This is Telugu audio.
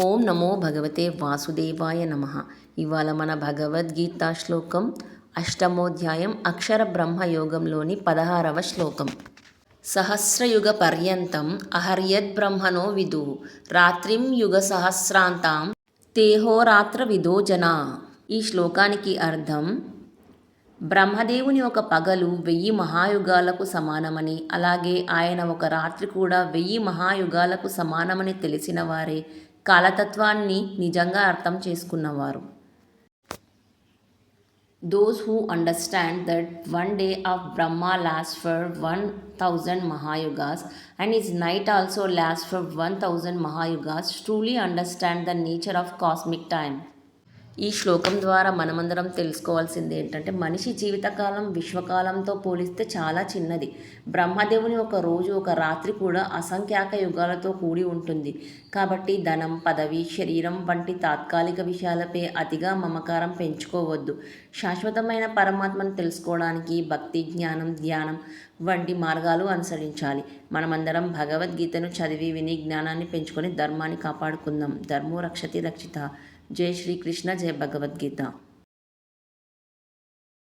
ఓం నమో భగవతే వాసుదేవాయ నమః. ఇవాళ మన భగవద్గీత శ్లోకం అష్టమోధ్యాయం అక్షర బ్రహ్మయోగంలోని 16వ శ్లోకం. సహస్రయుగ పర్యంతం అహర్యద్బ్రహ్మణో విదుః రాత్రిం యుగ సహస్రాంతాం తేహోరాత్ర విదో జనా. ఈ శ్లోకానికి అర్థం, బ్రహ్మదేవుని ఒక పగలు 1000 మహాయుగాలకు సమానమని, అలాగే ఆయన ఒక రాత్రి కూడా 1000 మహాయుగాలకు సమానమని తెలిసిన వారే కాలతత్వాన్ని నిజంగా అర్థం చేసుకున్నవారు. Those who understand that one day of Brahma lasts for 1000 Mahayugas and his night also lasts for 1000 Mahayugas truly understand the nature of cosmic time. ఈ శ్లోకం ద్వారా మనమందరం తెలుసుకోవాల్సింది ఏంటంటే, మనిషి జీవితకాలం విశ్వకాలంతో పోలిస్తే చాలా చిన్నది. బ్రహ్మదేవుని ఒక రోజు ఒక రాత్రి కూడా అసంఖ్యాక యుగాలతో కూడి ఉంటుంది. కాబట్టి ధనం, పదవి, శరీరం వంటి తాత్కాలిక విషయాలపై అతిగా మమకారం పెంచుకోవద్దు. శాశ్వతమైన పరమాత్మను తెలుసుకోవడానికి భక్తి, జ్ఞానం, ధ్యానం వంటి మార్గాలు అనుసరించాలి. మనమందరం భగవద్గీతను చదివి విని జ్ఞానాన్ని పెంచుకొని ధర్మాన్ని కాపాడుకుందాం. ధర్మో రక్షతి రక్షిత. జై శ్రీకృష్ణ, జై భగవద్గీత.